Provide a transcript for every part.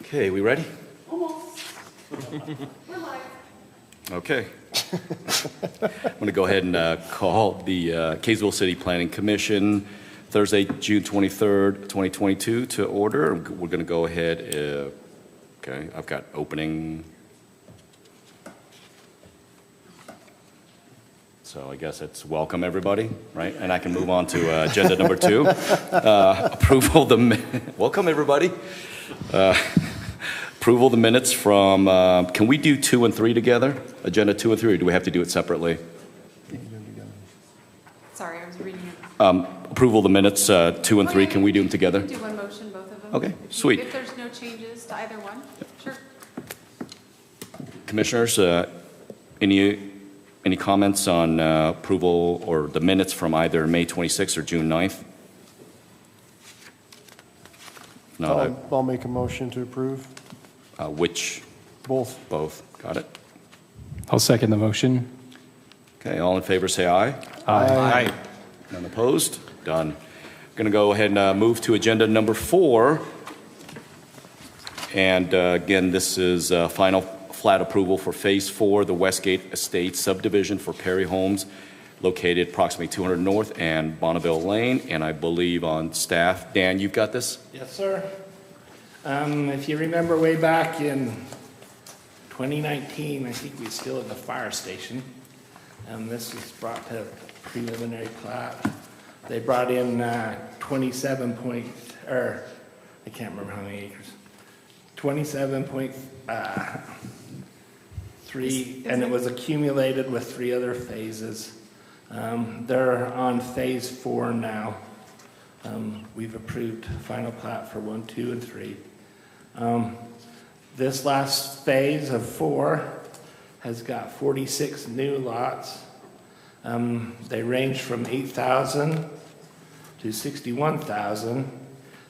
Okay, we ready? Almost. We're live. Okay. I'm going to go ahead and call the Kaysville City Planning Commission Thursday, June 23rd, 2022 to order. We're going to go ahead. Okay, I've got opening. So I guess it's welcome everybody, right? And I can move on to agenda number 2. Approval of the welcome everybody. Approval of the minutes from, can we do 2 and 3 together? Agenda 2 and 3, or do we have to do it separately? Sorry, I was reading it. Approval of the minutes, 2 and 3, can we do them together? We can do one motion, both of them. Okay, If sweet. If there's no changes to either one, sure. Commissioners, any comments on approval or the minutes from either May 26th or June 9th? No, I'll make a motion to approve. which? Both. Both. Got it. I'll second the motion. Okay, all in favor say aye. Aye. None opposed? Done. Going to go ahead and move to agenda number 4. And again, this is final flat approval for Phase 4, the Westgate Estate subdivision for Perry Homes, located approximately 200 North and Bonneville Lane. And I believe on staff, Dan, you've got this? Yes, sir. If you remember way back in 2019, I think we were still at the fire station. This was brought to preliminary plat. They brought in 27 point, or I can't remember how many acres. 27.3, and it was accumulated with 3 other phases. They're on phase 4 now. We've approved final plat for 1, 2, and 3. This last phase of 4 has got 46 new lots. They range from 8,000 to 61,000.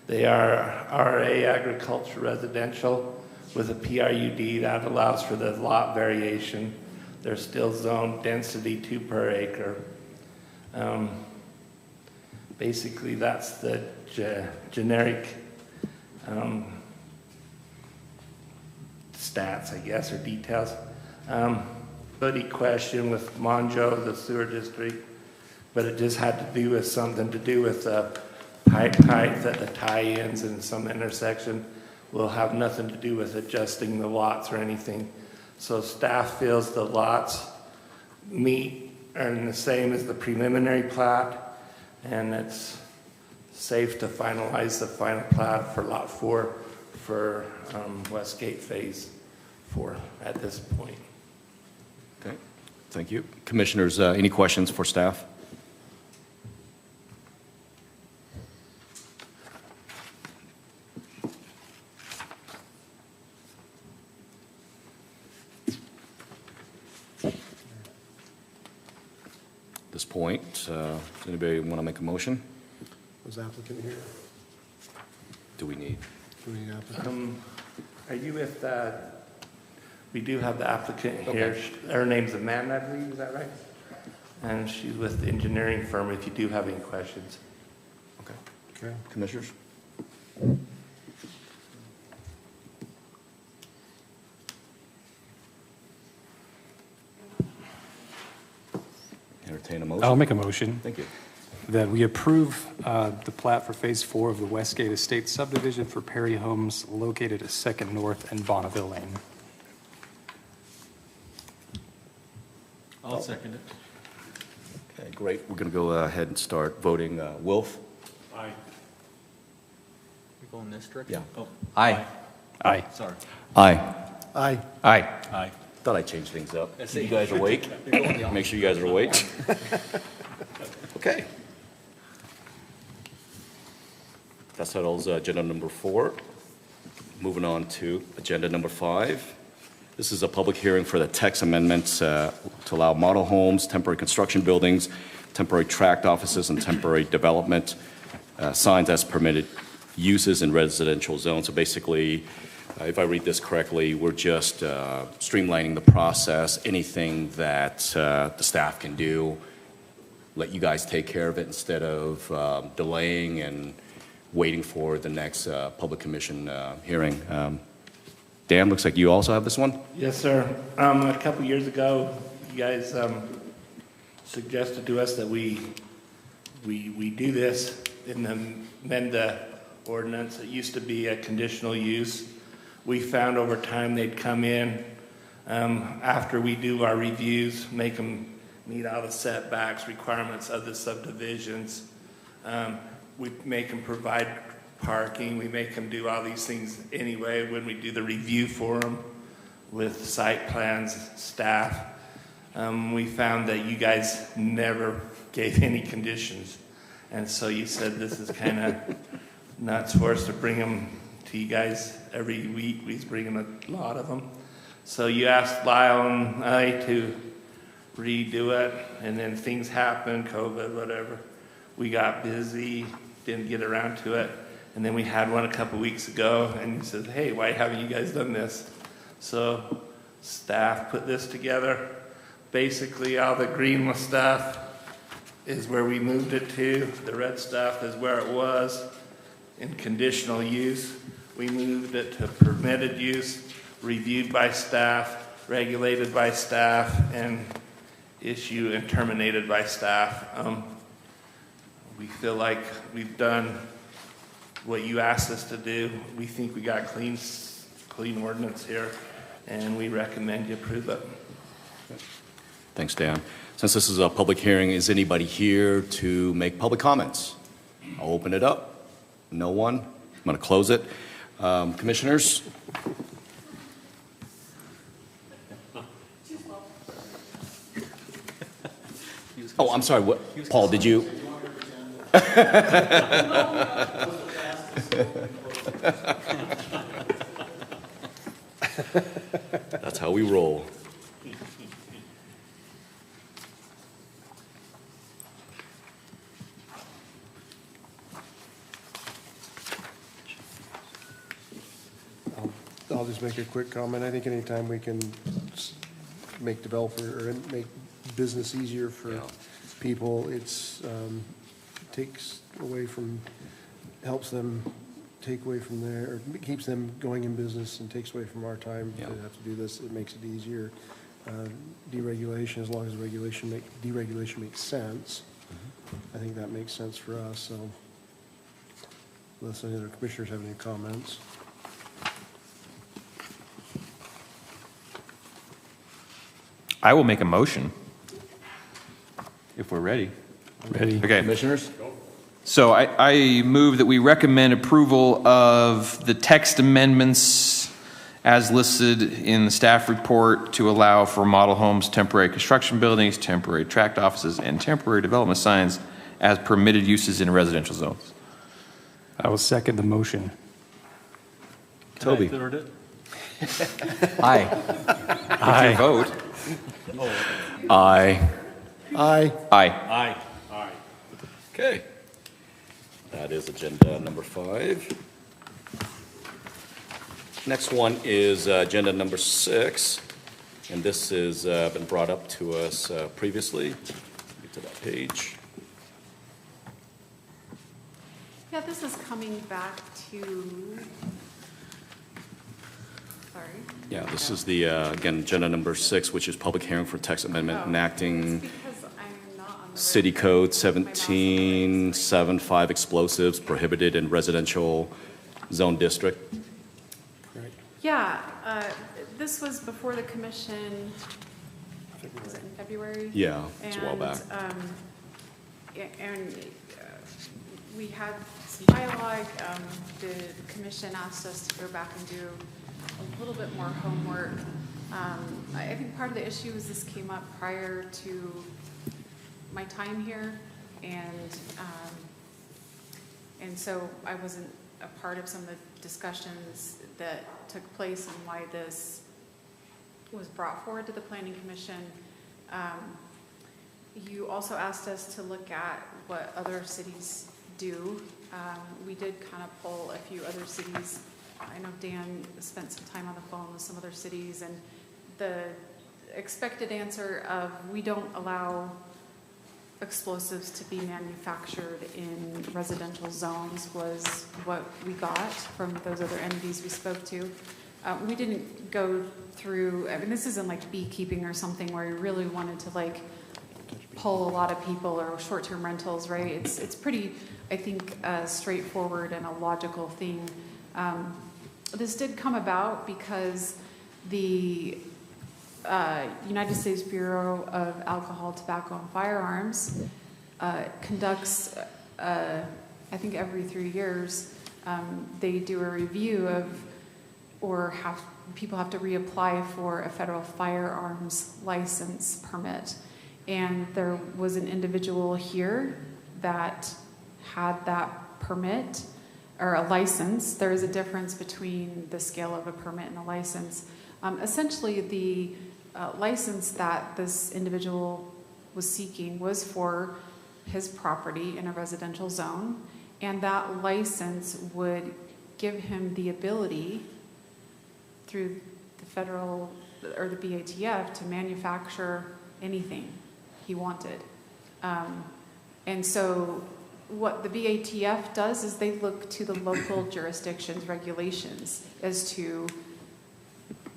They are RA agriculture residential with a PRUD that allows for the lot variation. They're still zoned density 2 per acre. Basically, that's the generic stats, I guess, or details. Buddy question with Monjo, the sewer district, but it just had to do with something to do with the pipe height at the tie-ins in some intersection. Will have nothing to do with adjusting the lots or anything. So staff feels the lots meet and the same as the preliminary plat, and it's safe to finalize the final plat for lot 4 for Westgate Phase 4 at this point. Okay, thank you. Commissioners, any questions for staff? At this point, does anybody want to make a motion? Was applicant here? Do we need? Do we need applicant? Are you with, we do have the applicant here. Her name's Amanda, I believe, is that right? And she's with the engineering firm if you do have any questions. Okay. Okay. Commissioners? Entertain a motion. I'll make a motion Thank you. that we approve the plat for Phase 4 of the Westgate Estate subdivision for Perry Homes located at 2nd North and Bonneville Lane. I'll second it. Okay, great. We're going to go ahead and start voting. Wolf? Aye. You're going this direction? Yeah. Oh, aye. Aye. Sorry. Aye. Aye. Aye. Aye. Thought I'd change things up. That's You it. guys awake? You're going the opposite. Make sure you guys are awake. Okay. That settles agenda number 4. Moving on to agenda number 5. This is a public hearing for the text amendments to allow model homes, temporary construction buildings, temporary tract offices, and temporary development signs as permitted uses in residential zones. So basically, if I read this correctly, we're just streamlining the process. Anything that the staff can do, let you guys take care of it instead of delaying and waiting for the next public commission hearing. Dan, looks like you also have this one? Yes, sir. A couple years ago, you guys suggested to us that we do this and amend the ordinance. It used to be a conditional use. We found over time they'd come in after we do our reviews, make them meet all the setbacks, requirements of the subdivisions. We make them provide parking. We make them do all these things anyway when we do the review for them with site plans, staff. We found that you guys never gave any conditions. And so you said this is kind of nuts for us to bring them to you guys every week. We was bringing a lot of them. So you asked Lyle and I to redo it, and then things happened, COVID, whatever. We got busy, didn't get around to it. And then we had one a couple weeks ago, and he says, hey, why haven't you guys done this? So staff put this together. Basically, all the green stuff is where we moved it to. The red stuff is where it was in conditional use. We moved it to permitted use, reviewed by staff, regulated by staff, and issued and terminated by staff. We feel like we've done what you asked us to do. We think we got clean ordinance here, and we recommend you approve it. Thanks, Dan. Since this is a public hearing, is anybody here to make public comments? I'll open it up. No one? I'm going to close it. Commissioners? Oh, I'm sorry. What? Paul, did you? That's how we roll. I'll just make a quick comment. I think anytime we can make developer or make business easier for people, it's takes away from, helps them take away from there, or keeps them going in business and takes away from our time to have to do this. It makes it easier. Deregulation, as long as deregulation makes sense, I think that makes sense for us. So unless any other commissioners have any comments. I will make a motion if we're ready. Ready? Okay. Commissioners? So I move that we recommend approval of the text amendments as listed in the staff report to allow for model homes, temporary construction buildings, temporary tract offices, and temporary development signs as permitted uses in residential zones. I will second the motion. Toby? Aye. Aye. Vote. Aye. Aye. Aye. Okay. That is agenda number 5. Next one is agenda number 6, and this has been brought up to us previously. Get to that page. Yeah, this is coming back to, sorry. Yeah, this is the, again, agenda number 6, which is public hearing for text amendment Oh, enacting it's because I'm not on the City right- Code my mouse on the right screen. 1775 explosives prohibited in residential zone district. Yeah, this was before the commission, was it in February? Yeah, it's a while back. And we had some dialogue. The commission asked us to go back and do a little bit more homework. I think part of the issue is this came up prior to my time here, and so I wasn't a part of some of the discussions that took place and why this was brought forward to the Planning Commission. You also asked us to look at what other cities do. We did kind of pull a few other cities. I know Dan spent some time on the phone with some other cities, and the expected answer of we don't allow explosives to be manufactured in residential zones was what we got from those other entities we spoke to. We didn't go through, I mean, this isn't like beekeeping or something where you really wanted to like pull a lot of people or short-term rentals, right? It's pretty, I think, straightforward and a logical thing. This did come about because the United States Bureau of Alcohol, Tobacco, and Firearms conducts, I think every 3 years, they do a review of, or people have to reapply for a federal firearms license permit. And there was an individual here that had that permit, or a license. There is a difference between the scale of a permit and a license. Essentially, the license that this individual was seeking was for his property in a residential zone, and that license would give him the ability through the federal or the BATF to manufacture anything he wanted. And so what the BATF does is they look to the local jurisdiction's regulations as to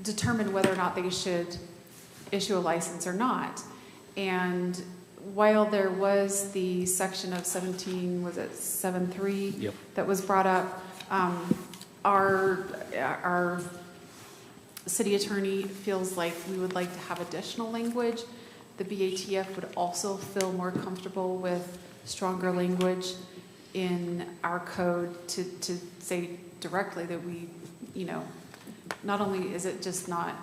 determine whether or not they should issue a license or not. And while there was the section of 17, was it 7.3? Yep. That was brought up, our city attorney feels like we would like to have additional language. The BATF would also feel more comfortable with stronger language in our code to say directly that we, not only is it just not,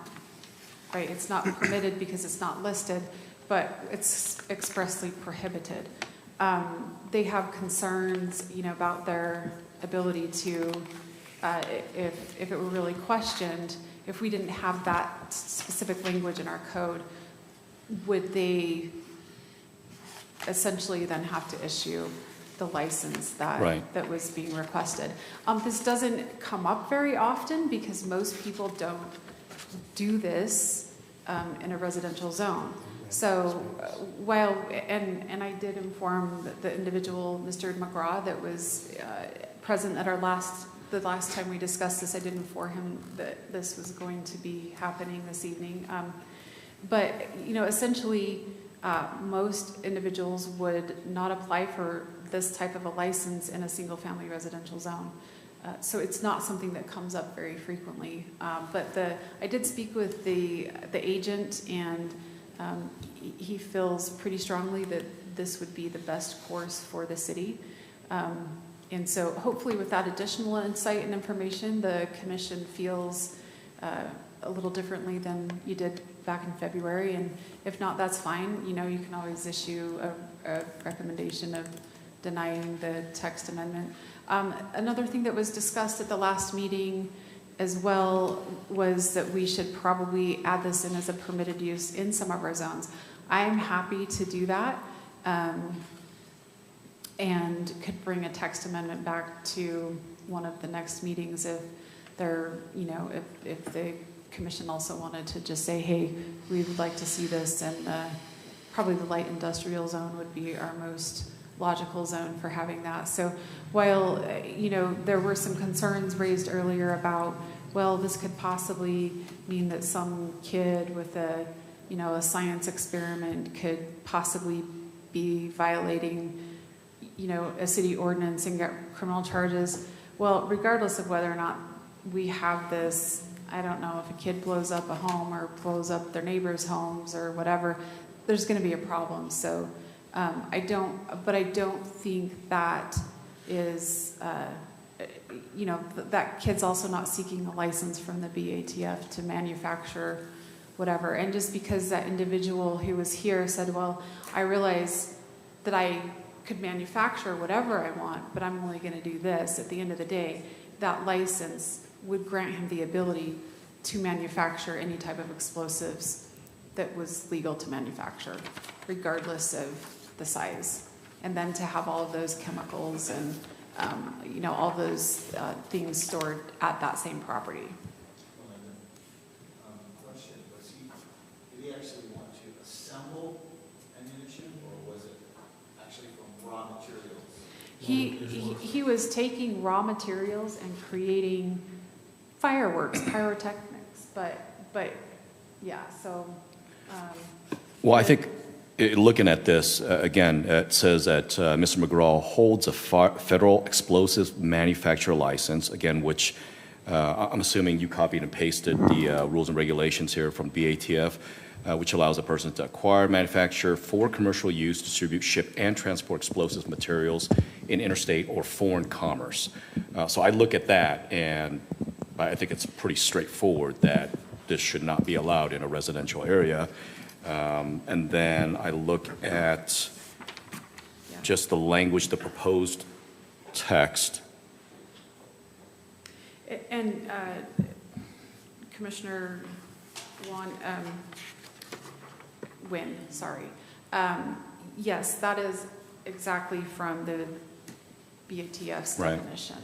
right, it's not permitted because it's not listed, but it's expressly prohibited. They have concerns, about their ability to, if it were really questioned, if we didn't have that specific language in our code, would they essentially then have to issue the license that Right. that was being requested? This doesn't come up very often because most people don't do this in a residential zone. So while, and I did inform the individual, Mr. McGraw, that was present at the last time we discussed this. I did inform him that this was going to be happening this evening. But, essentially, most individuals would not apply for this type of a license in a single-family residential zone. So it's not something that comes up very frequently. But I did speak with the agent, and he feels pretty strongly that this would be the best course for the city. And so hopefully with that additional insight and information, the commission feels a little differently than you did back in February. And if not, that's fine. You can always issue a recommendation of denying the text amendment. Another thing that was discussed at the last meeting as well was that we should probably add this in as a permitted use in some of our zones. I'm happy to do that, and could bring a text amendment back to one of the next meetings if they're, if the commission also wanted to just say, hey, we would like to see this, and probably the light industrial zone would be our most logical zone for having that. So while, there were some concerns raised earlier about, well, this could possibly mean that some kid with a science experiment could possibly be violating, a city ordinance and get criminal charges. Well, regardless of whether or not we have this, I don't know, if a kid blows up a home or blows up their neighbors' homes or whatever, there's going to be a problem. So I don't think that is, that kid's also not seeking a license from the BATF to manufacture whatever. And just because that individual who was here said, well, I realize that I could manufacture whatever I want, but I'm only going to do this. At the end of the day, that license would grant him the ability to manufacture any type of explosives that was legal to manufacture, regardless of the size. And then to have all of those chemicals and, all those things stored at that same property. Question, did he actually want to assemble ammunition, or was it actually from raw materials? He was taking raw materials and creating fireworks, pyrotechnics, but, yeah, so, Well, I think, looking at this, again, it says that Mr. McGraw holds a federal explosive manufacturer license, again, which I'm assuming you copied and pasted the rules and regulations here from BATF, which allows a person to acquire, manufacture for commercial use, distribute, ship, and transport explosive materials in interstate or foreign commerce. So I look at that, and I think it's pretty straightforward that this should not be allowed in a residential area. And then I look at yeah. just the language, the proposed text. And Commissioner Wynn, sorry. Yes, that is exactly from the BATF's Right. definition.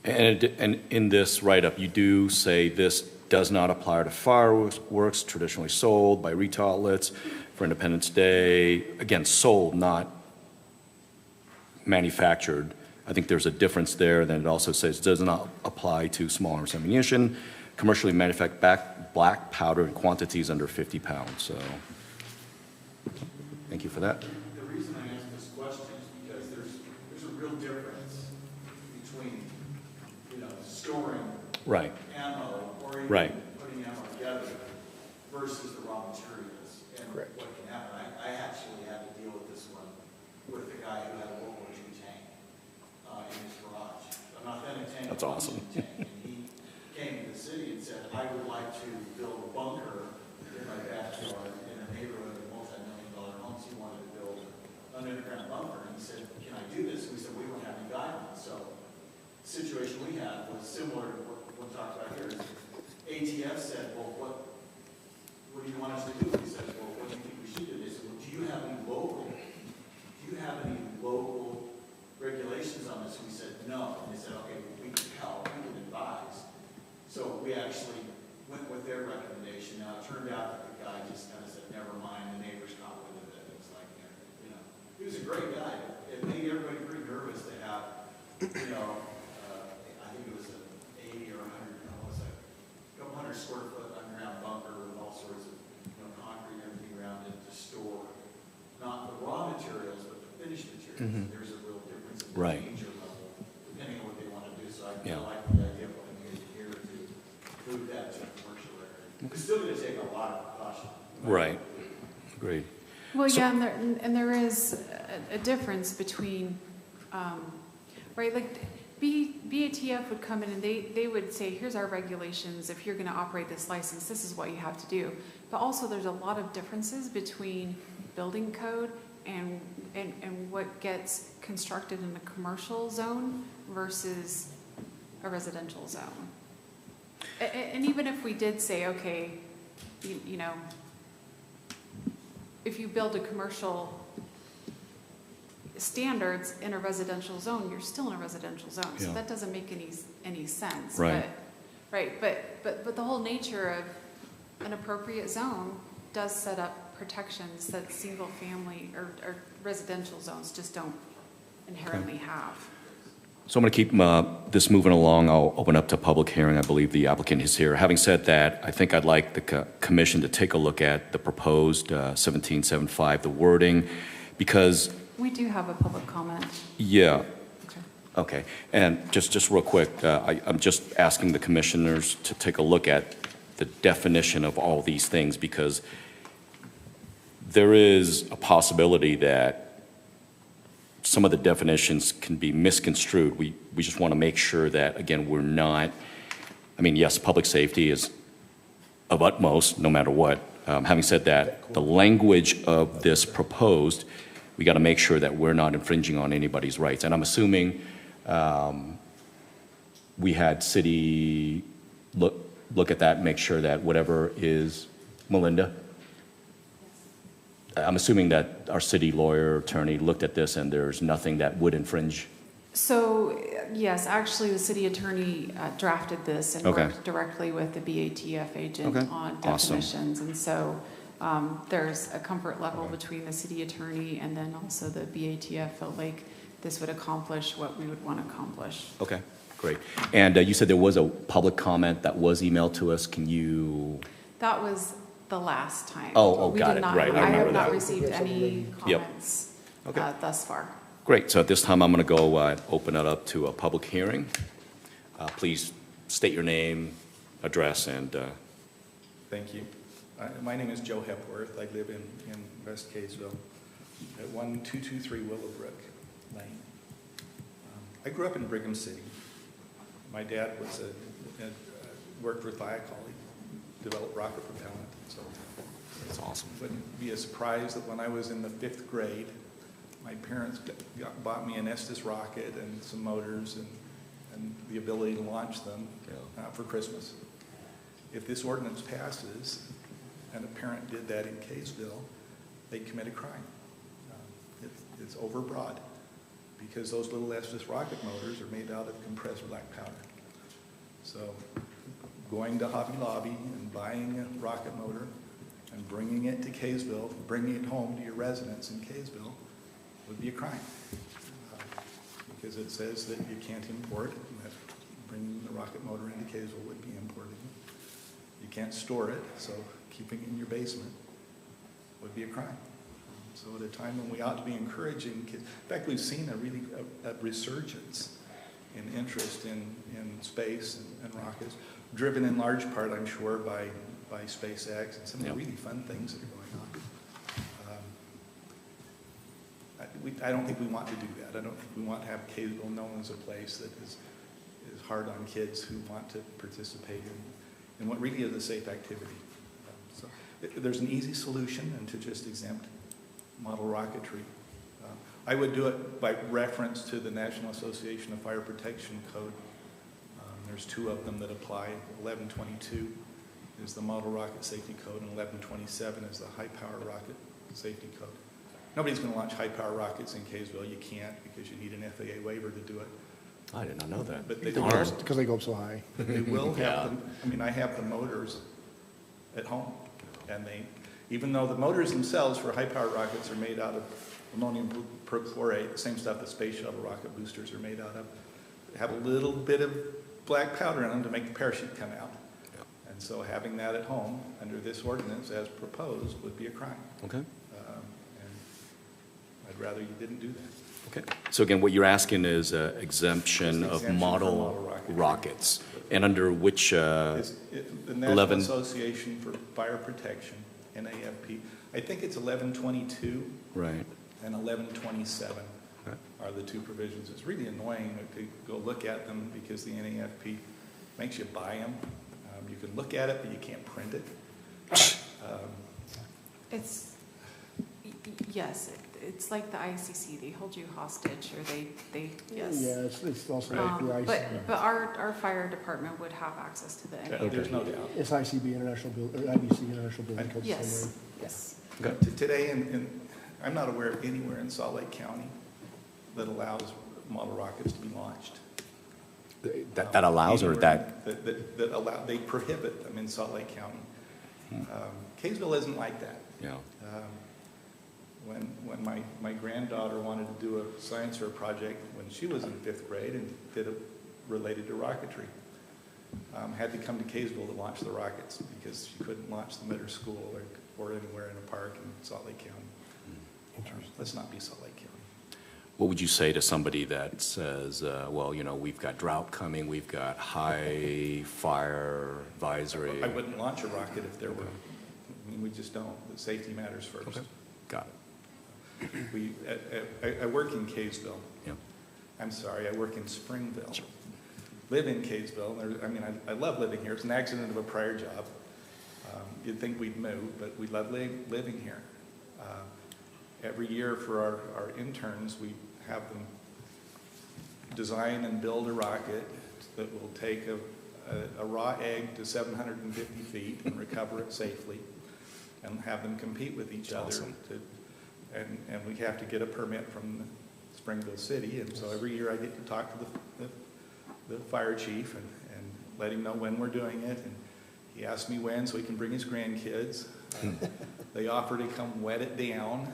And in this write-up, you do say this does not apply to fireworks traditionally sold by retail outlets for Independence Day. Again, sold, not manufactured. I think there's a difference there. Then it also says does not apply to small arms ammunition, commercially manufactured black powder in quantities under 50 pounds. So thank you for that. The reason I ask this question is because there's a real difference between, storing Right. ammo or even Right. putting ammo together versus the raw materials. And Correct. what can happen, I actually had to deal with this one with the guy who had a World War II tank in his garage, an authentic tank. That's awesome. Tank. And he came to the city and said, I would like to build a bunker in my backyard in a neighborhood of multi-million-dollar homes. He wanted to build an underground bunker. And he said, can I do this? We said, we don't have any guidelines. So the situation we had was similar to what we talked about here. ATF said, well, what do you want us to do? We said, well, what do you think we should do? They said, well, do you have any local regulations on this? We said, no. And they said, okay, we can help, we can advise. So we actually went with their recommendation. Now, it turned out that the guy just kind of said, never mind, the neighbors caught wind of it. It was like, he was a great guy. It made everybody pretty nervous to have, I think it was an 80 or 100, a couple hundred square foot underground bunker with all sorts of, concrete and everything around it to store not the raw materials, but the finished materials. There's a real difference in the Right. danger level, depending on what they want to do. So I Yeah. like the idea of putting it here to move that to a commercial area. It's still going to take a lot of caution. Right. Agreed. Well, yeah, and there is a difference between, right, like BATF would come in and they would say, here's our regulations. If you're going to operate this license, this is what you have to do. But also there's a lot of differences between building code and what gets constructed in a commercial zone versus a residential zone. And even if we did say, okay, if you build a commercial standards in a residential zone, you're still in a residential zone. So Yeah. that doesn't make any sense. Right. But the whole nature of an appropriate zone does set up protections that single family or residential zones just don't inherently have. So I'm going to keep this moving along. I'll open up to public hearing. I believe the applicant is here. Having said that, I think I'd like the commission to take a look at the proposed 1775, the wording, because, We do have a public comment. yeah, Okay. okay. And just real quick, I'm just asking the commissioners to take a look at the definition of all these things, because there is a possibility that some of the definitions can be misconstrued. We just want to make sure that, again, we're not, yes, public safety is of utmost, no matter what. Having said that, the language of this proposed, we got to make sure that we're not infringing on anybody's rights. And I'm assuming we had city look at that and make sure that whatever is, Melinda? I'm assuming that our city lawyer, attorney looked at this and there's nothing that would infringe. So, yes, actually, the city attorney drafted this and Okay. worked directly with the BATF agent Okay. on Awesome. definitions. And so there's a comfort level between the city attorney and then also the BATF felt like this would accomplish what we would want to accomplish. Okay, Great. And you said there was a public comment that was emailed to us. Can you? That was the last time. Oh, We got did it. not- Right, I I remember have not that. received any Yep. comments Okay. thus far. Great. So at this time, I'm going to go open it up to a public hearing. Please state your name, address, and Thank you. My name is Joe Hepworth. I live in West Kaysville at 1223 Willowbrook Lane. I grew up in Brigham City. My dad was worked for Thiokol, developed rocket propellant. So that's awesome. it wouldn't be a surprise that when I was in the 5th grade, my parents bought me an Estes rocket and some motors and the ability to launch them for Christmas. If this ordinance passes, and a parent did that in Kaysville, they commit a crime. It's overbroad, because those little Estes rocket motors are made out of compressed black powder. So going to Hobby Lobby and buying a rocket motor and bringing it to Kaysville, bringing it home to your residence in Kaysville would be a crime. Because it says that you can't import, and that bringing the rocket motor into Kaysville would be importing. You can't store it, so keeping it in your basement would be a crime. So at a time when we ought to be encouraging kids, in fact, we've seen a resurgence in interest in space and rockets, driven in large part, I'm sure, by SpaceX and some of the really fun things that are going on. I don't think we want to do that. I don't think we want to have Kaysville known as a place that is hard on kids who want to participate in what really is a safe activity. So there's an easy solution, and to just exempt model rocketry. I would do it by reference to the National Association of Fire Protection Code. There's 2 of them that apply. 1122 is the Model Rocket Safety Code, and 1127 is the High Power Rocket Safety Code. Nobody's going to launch high-power rockets in Kaysville. You can't, because you need an FAA waiver to do it. I did not know that. But they Because they go up so high. They will have them. I mean, I have the motors at home, and even though the motors themselves for high-power rockets are made out of ammonium perchlorate, the same stuff that space shuttle rocket boosters are made out of, they have a little bit of black powder in them to make the parachute come out. And so having that at home under this ordinance as proposed would be a crime. Okay. And I'd rather you didn't do that. Okay. So again, what you're asking is exemption Just of exemption for model model rockets. And under which, The National 11 Association for Fire Protection, NAFP, I think it's 1122 right. and 1127 Okay. are the 2 provisions. It's really annoying to go look at them because the NAFP makes you buy them. You can look at it, but you can't print it. Yes, it's like the ICC, they hold you hostage, or they yes. Yeah, it's also like the But our fire department would have access to the NAFP. There's no doubt. It's ICB International Building, or IBC International Building Code. Yes, yes. Today, I'm not aware of anywhere in Salt Lake County that allows model rockets to be launched. That allows, or that? That allow, they prohibit them in Salt Lake County. Kaysville isn't like that. Yeah. When my granddaughter wanted to do a science fair project when she was in 5th grade and did it related to rocketry, had to come to Kaysville to launch the rockets because she couldn't launch them at her school or anywhere in a park in Salt Lake County. Let's not be Salt Lake County. What would you say to somebody that says, well, you know, we've got drought coming, we've got high fire advisory? I wouldn't launch a rocket if there were. I mean, we just don't. The safety matters first. Okay. Got it. I work in Kaysville. Yeah. I'm sorry, I work in Springville. Live in Kaysville. I mean, I love living here. It's an accident of a prior job. You'd think we'd move, but we love living here. Every year for our interns, we have them design and build a rocket that will take a raw egg to 750 feet and recover it safely, and have them compete with each other. Awesome. And we have to get a permit from Springville City, and so every year I get to talk to the fire chief and let him know when we're doing it, and he asks me when so he can bring his grandkids. They offer to come wet it down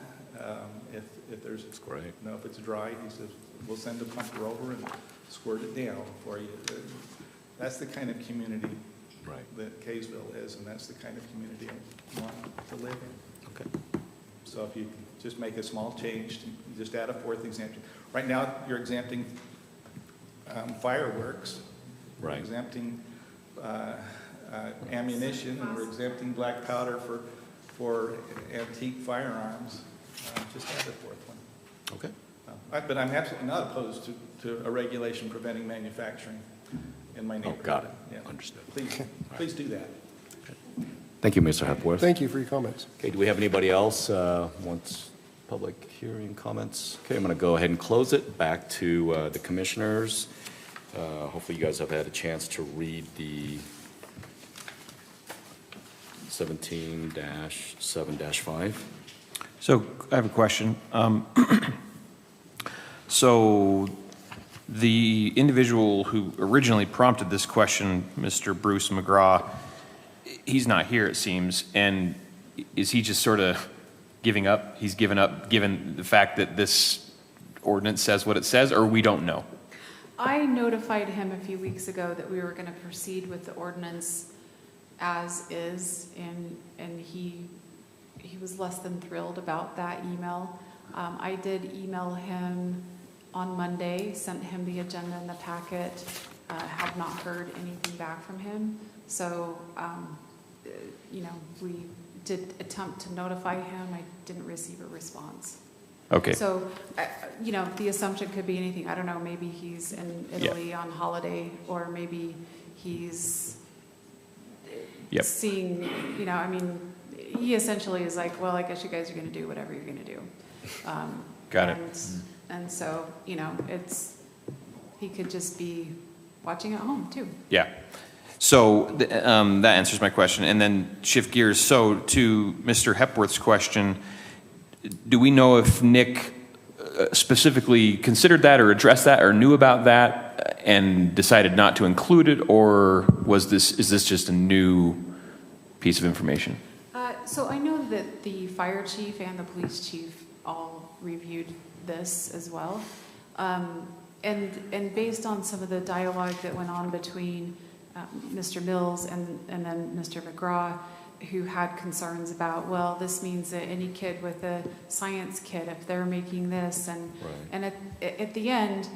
if there's, That's great. if it's dry. He says, we'll send a pumper over and squirt it down for you. That's the kind of community Right. that Kaysville is, and that's the kind of community I want to live in. Okay. So if you just make a small change, just add a fourth exemption. Right now, you're exempting fireworks. We're Right. exempting ammunition, and we're exempting black powder for antique firearms. Just add a fourth one. Okay. But I'm absolutely not opposed to a regulation preventing manufacturing in my neighborhood. Got it. Yeah. Understood. Please do that. Thank you, Mr. Hepworth. Thank you for your comments. Okay, do we have anybody else wants public hearing comments? Okay, I'm going to go ahead and close it. Back to the commissioners. Hopefully you guys have had a chance to read the 17-7-5. So I have a question. So the individual who originally prompted this question, Mr. Bruce McGraw, he's not here, it seems. And is he just sort of giving up? He's given up given the fact that this ordinance says what it says, or we don't know? I notified him a few weeks ago that we were going to proceed with the ordinance as is, and he was less than thrilled about that email. I did email him on Monday, sent him the agenda and the packet, have not heard anything back from him. So, we did attempt to notify him. I didn't receive a response. Okay. So, the assumption could be anything. I don't know, maybe he's in Italy on holiday, or maybe he's seeing, he essentially is like, well, I guess you guys are going to do whatever you're going to do. Got it. And so, he could just be watching at home too. Yeah. So that answers my question. And then shift gears. So to Mr. Hepworth's question, do we know if Nick specifically considered that or addressed that or knew about that and decided not to include it, or is this just a new piece of information? So I know that the fire chief and the police chief all reviewed this as well. And based on some of the dialogue that went on between Mr. Mills and then Mr. McGraw, who had concerns about, well, this means that any kid with a science kit, if they're making this, and at the end,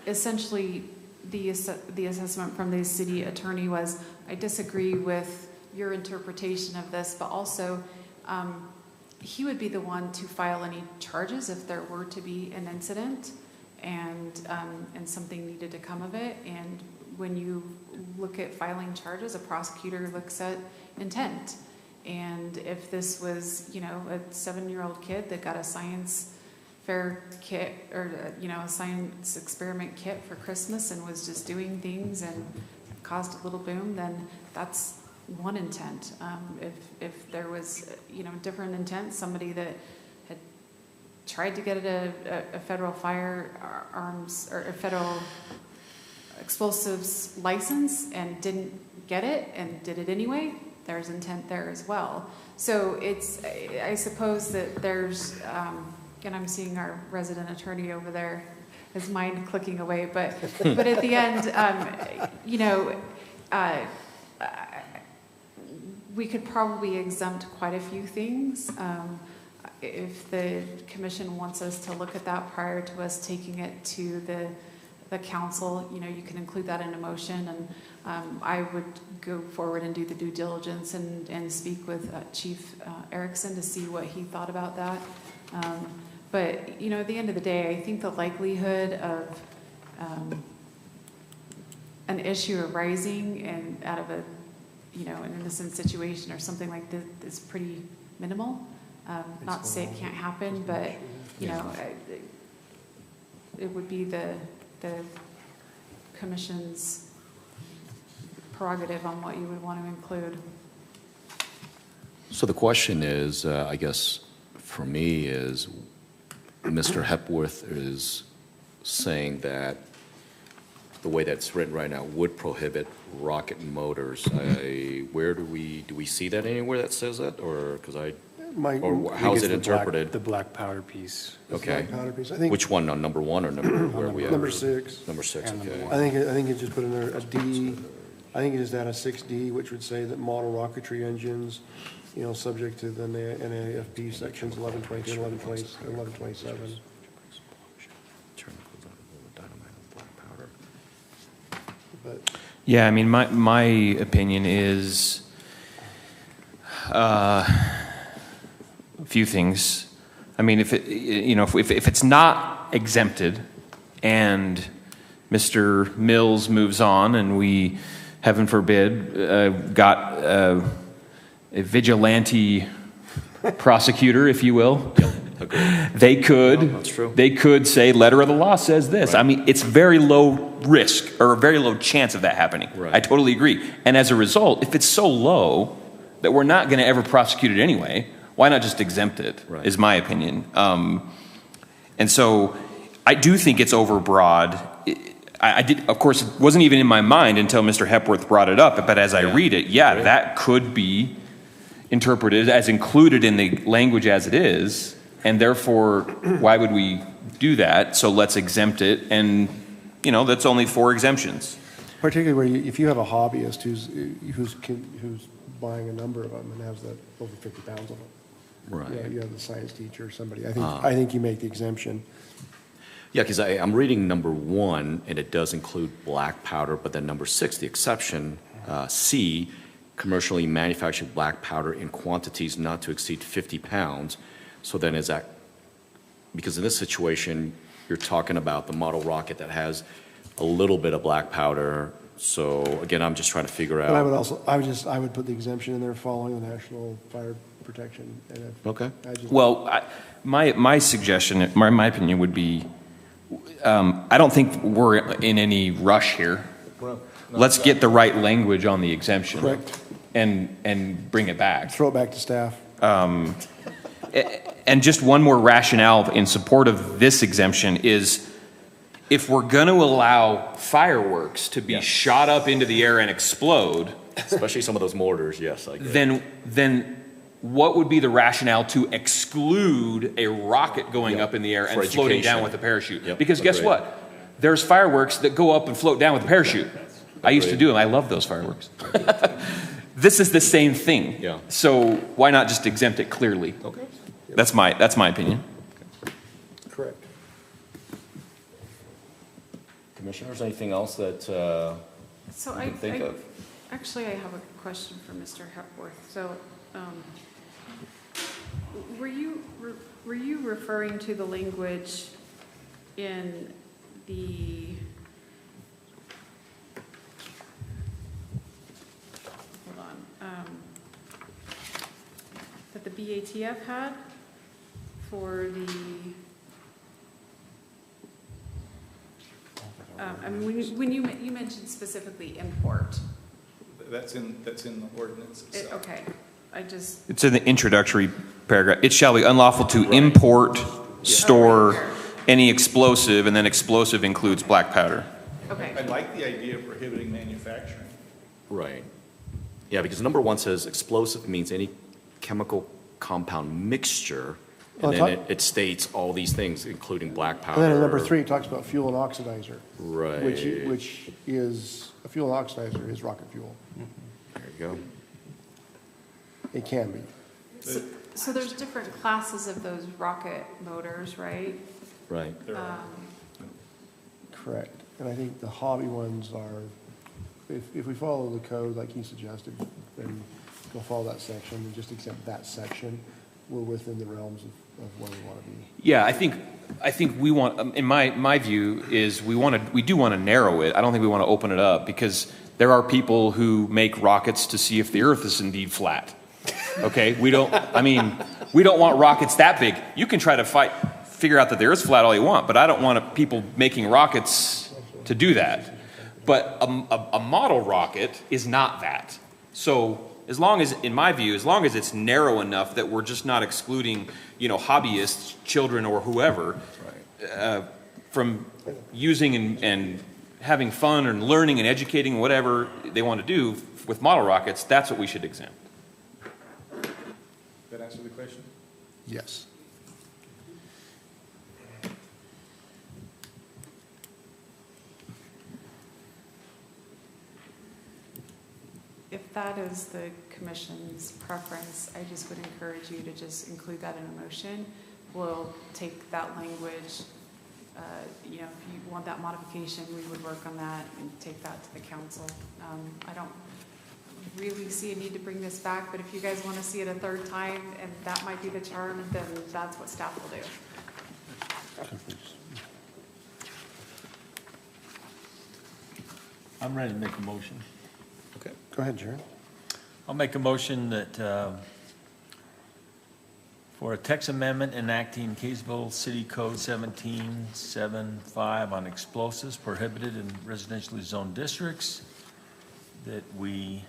essentially the assessment from the city attorney was, I disagree with your interpretation of this, but also he would be the one to file any charges if there were to be an incident and something needed to come of it. And when you look at filing charges, a prosecutor looks at intent. And if this was, a 7-year-old kid that got a science fair kit or, a science experiment kit for Christmas and was just doing things and caused a little boom, then that's one intent. If there was, different intent, somebody that had tried to get a federal firearms or a federal explosives license and didn't get it and did it anyway, there's intent there as well. So I suppose that there's, and I'm seeing our resident attorney over there, his mind clicking away, but at the end, we could probably exempt quite a few things. If the commission wants us to look at that prior to us taking it to the council, you can include that in a motion, and I would go forward and do the due diligence and speak with Chief Erickson to see what he thought about that. But at the end of the day, I think the likelihood of an issue arising and out of an innocent situation or something like this is pretty minimal. Not to say it can't happen, but it would be the commission's prerogative on what you would want to include. So the question is, I guess, for me is, Mr. Hepworth is saying that the way that's written right now would prohibit rocket motors. Where do we see that anywhere that says that? Or, because Or how is it interpreted? The black powder piece. Okay. Powder piece. I think Which one, on number 1 or number, where are we at? number 6. Number 6, And number okay. one. I think it just put in there a D. I think it just add a 6D, which would say that model rocketry engines, you know, subject to the NAFP sections 1122 and 1127. But Yeah, I mean, my opinion is a few things. I mean, if it, you know, if it's not exempted and Mr. Mills moves on and we, heaven forbid, got a vigilante prosecutor, if you will, they could, that's true. they could say, letter of the law says this. I mean, it's very low risk or a very low chance of that happening. Right. I totally agree. And as a result, if it's so low that we're not going to ever prosecute it anyway, why not just exempt it, Right. is my opinion. And so I do think it's overbroad. I did, of course, it wasn't even in my mind until Mr. Hepworth brought it up, but as I read it, Right. that could be interpreted as included in the language as it is, and therefore, why would we do that? So let's exempt it, and, you know, that's only 4 exemptions. particularly where if you have a hobbyist who's buying a number of them and has that over 50 pounds of them. Right. Yeah, you have the science teacher or somebody. I think you make the exemption. Yeah, because I'm reading number 1, and it does include black powder, but then number 6, the exception, C, commercially manufactured black powder in quantities not to exceed 50 pounds. So then is that, because in this situation, you're talking about the model rocket that has a little bit of black powder. So again, I'm just trying to figure But out. I would put the exemption in there following the National Fire Protection. And Okay. Well, my suggestion, my opinion would be, I don't think we're in any rush here. Let's get the right language on the exemption. Correct. And bring it back. Throw it back to staff. And just one more rationale in support of this exemption is, if we're going to allow fireworks to be shot up into the air and explode, Especially some of those mortars, yes, I get it. then what would be the rationale to exclude a rocket going up in the air and For floating down education. with a parachute? Yep, Because guess agreed. what? There's fireworks that go up and float down with a parachute. I used to Agreed. do them. I love those fireworks. This is the same thing. Yeah. So why not just exempt it clearly? Okay. That's my opinion. Correct. Commissioners, anything else that So you can think of? actually, I have a question for Mr. Hepworth. So, were you referring to the language in the, hold on, that the BATF had for the, I mean, when you mentioned specifically import, That's in the ordinance itself. okay, I just, It's in the introductory paragraph. It shall be unlawful to import, store any explosive, and then explosive includes black powder. okay. I like the idea of prohibiting manufacturing. Right. Yeah, because number 1 says explosive means any chemical compound mixture, and Well, then it states all these things, including black powder. And then in number 3, it talks about fuel and oxidizer. Right. Which is, a fuel and oxidizer is rocket fuel. There you go. It can be. So there's different classes of those rocket motors, right? Right. Correct. And I think the hobby ones are, if we follow the code like he suggested, then go follow that section and just accept that section, we're within the realms of where we want to be. Yeah, I think we want, in my view, is we do want to narrow it. I don't think we want to open it up, because there are people who make rockets to see if the earth is indeed flat. Okay, we don't want rockets that big. You can try to figure out that the earth's flat all you want, but I don't want people making rockets to do that. But a model rocket is not that. So as long as, in my view, as long as it's narrow enough that we're just not excluding, hobbyists, children, or whoever, from using and having fun and learning and educating whatever they want to do with model rockets, that's what we should exempt. That answer the question? Yes. If that is the commission's preference, I just would encourage you to just include that in a motion. We'll take that language, if you want that modification, we would work on that and take that to the council. I don't really see a need to bring this back, but if you guys want to see it a third time, and that might be the charm, then that's what staff will do. I'm ready to make a motion. Okay. Go ahead, Jared. I'll make a motion that, for a text amendment enacting Kaysville City Code 1775 on explosives prohibited in residentially zoned districts, that we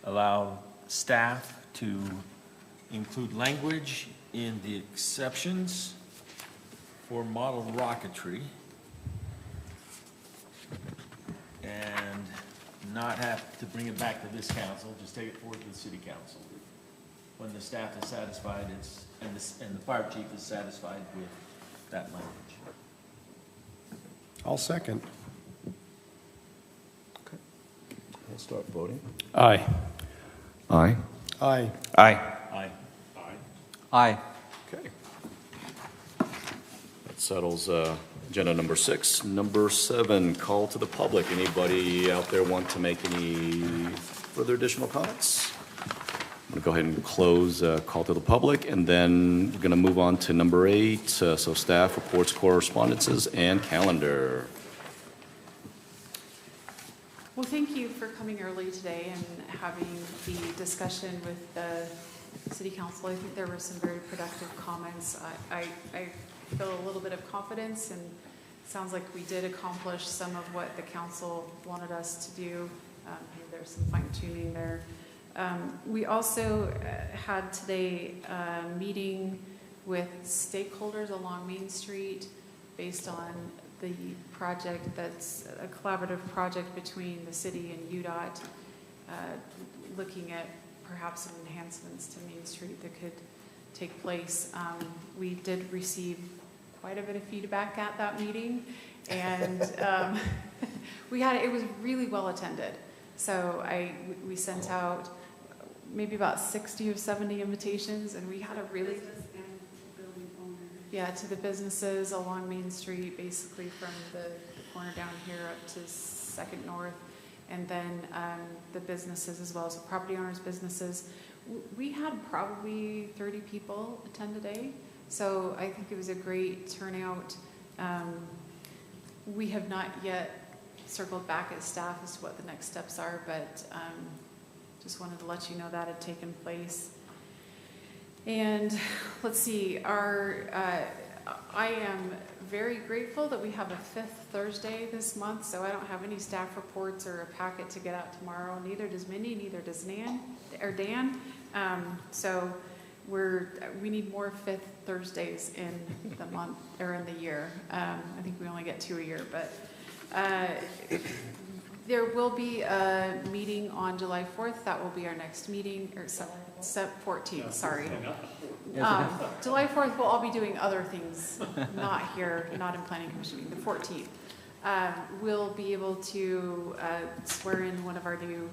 allow staff to include language in the exceptions for model rocketry and not have to bring it back to this council, just take it forward to the city council when the staff is satisfied and the fire chief is satisfied with that language. I'll second. Okay. We'll start voting. Aye. Aye. Aye. Aye. Aye. Aye. Okay. That settles agenda number 6. Number 7, call to the public. Anybody out there want to make any further additional comments? I'm going to go ahead and close call to the public, and then we're going to move on to number 8, so staff reports, correspondences, and calendar. Well, thank you for coming early today and having the discussion with the city council. I think there were some very productive comments. I feel a little bit of confidence, and it sounds like we did accomplish some of what the council wanted us to do. There's some fine tuning there. We also had today a meeting with stakeholders along Main Street based on the project that's a collaborative project between the city and UDOT, looking at perhaps some enhancements to Main Street that could take place. We did receive quite a bit of feedback at that meeting, and it was really well attended. So we sent out maybe about 60 or 70 invitations, and we had a really to the businesses along Main Street, basically from the corner down here up to 2nd North, and then the businesses as well as the property owners' businesses. We had probably 30 people attend today, so I think it was a great turnout. We have not yet circled back as staff as to what the next steps are, but just wanted to let you know that had taken place. And let's see, I am very grateful that we have a 5th Thursday this month, so I don't have any staff reports or a packet to get out tomorrow. Neither does Mindy, neither does Dan. So we need more 5th Thursdays in the month or in the year. I think we only get 2 a year, but there will be a meeting on July 4th. That will be our next meeting, or 14th, sorry. July 4th, we'll all be doing other things, not here, not in Planning Commission meeting. The 14th. We'll be able to swear in one of our new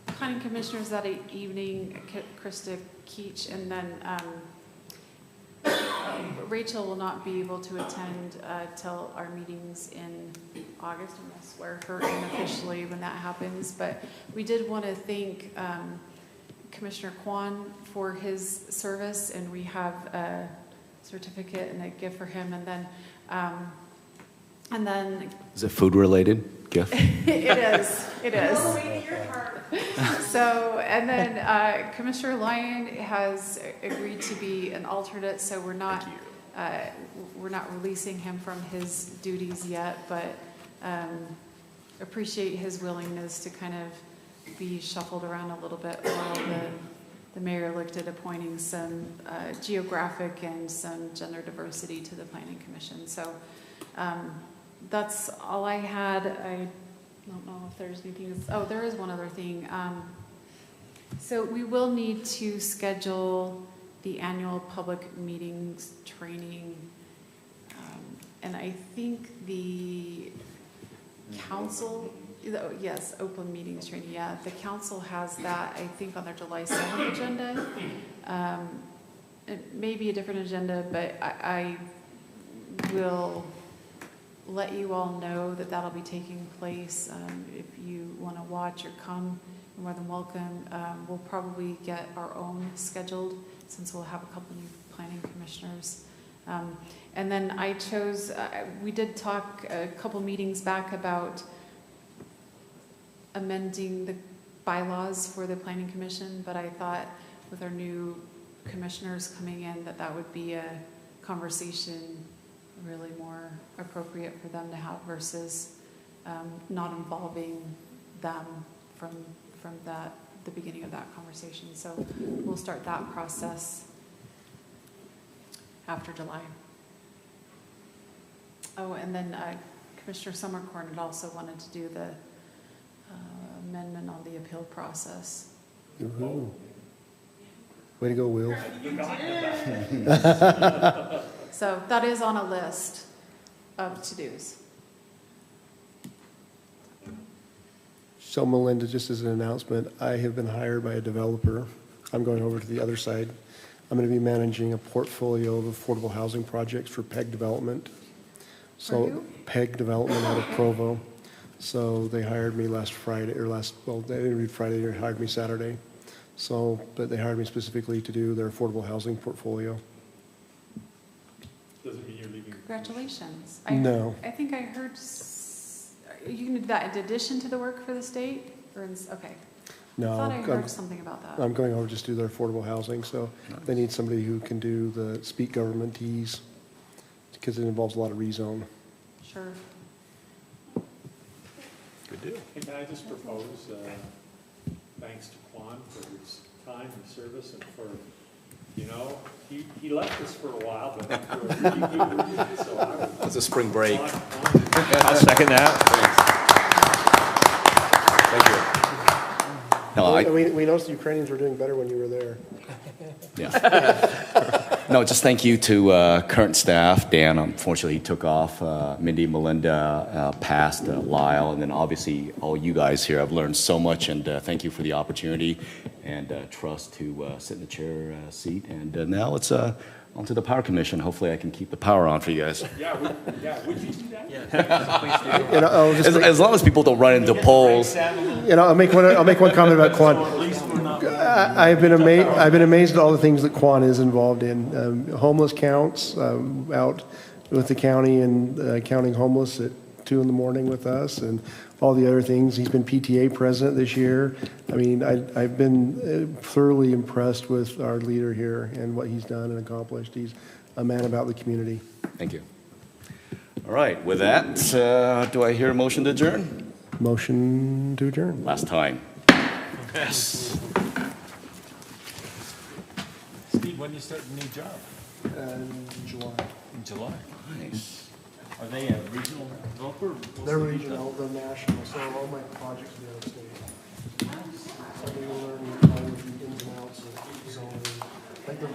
planning commissioners that evening, Krista Keach, and then Rachel will not be able to attend till our meetings in August, and we'll swear her in officially when that happens. But we did want to thank Commissioner Kwan for his service, and we have a certificate and a gift for him. And then Is it food related gift? it is. So, and then Commissioner Lyon has agreed to be an alternate, so we're not releasing him from his duties yet, but appreciate his willingness to kind of be shuffled around a little bit while the mayor looked at appointing some geographic and some gender diversity to the Planning Commission. So that's all I had. I don't know if there's anything. Oh, there is one other thing. So we will need to schedule the annual public meetings training. And I think the council, yes, open meetings training, yeah. The council has that, I think, on their July 7th agenda. It may be a different agenda, but I will let you all know that that'll be taking place. If you want to watch or come, you're more than welcome. We'll probably get our own scheduled since we'll have a couple new planning commissioners. And then I chose, we did talk a couple meetings back about amending the bylaws for the planning commission, but I thought with our new commissioners coming in that would be a conversation really more appropriate for them to have versus not involving them from the beginning of that conversation. So we'll start that process after July. Oh, and then Commissioner Summercorn had also wanted to do the amendment on the appeal process. Woohoo. Way to go, Will. So that is on a list of to-dos. So Melinda, just as an announcement, I have been hired by a developer. I'm going over to the other side. I'm going to be managing a portfolio of affordable housing projects for PEG Development. So Are you? PEG Development out of Provo. So they hired me last Friday, well, they interviewed Friday, they hired me Saturday. So, but they hired me specifically to do their affordable housing portfolio. Doesn't mean you're leaving. Congratulations. No. I think I heard, you can do that in addition to the work for the state? Okay. No, I thought I heard something about that. I'm going over just to do their affordable housing, so they need somebody who can do the speak governmentese, because it involves a lot of rezone. Sure. Good deal. Hey, can I just propose, thanks to Quan for his time and service and for, he left us for a while, but so I would. It's a spring break. I'll second that. Thank you. No, We noticed the Ukrainians were doing better when you were there. yeah. No, just thank you to current staff. Dan, unfortunately, he took off. Mindy, Melinda passed, Lyle, and then obviously all you guys here. I've learned so much, and thank you for the opportunity and trust to sit in the chair seat. And now let's on to the Power Commission. Hopefully I can keep the power on for you guys. Yeah, would you do that? Yeah. I'll just As long as people don't run into poles. I'll make one comment about Quan. I've been amazed at all the things that Quan is involved in. Homeless counts out with the county and counting homeless at 2 a.m. with us, and all the other things. He's been PTA president this year. I mean, I've been thoroughly impressed with our leader here and what he's done and accomplished. He's a man about the community. Thank you. All right, with that, do I hear a motion to adjourn? Motion to adjourn. Last time. Yes. Steve, when do you start the new job? July. In July. Nice. Are they a regional developer? They're regional, they're national, so all my projects will be out of state. So they will learn all the ins and outs of zoning. Like the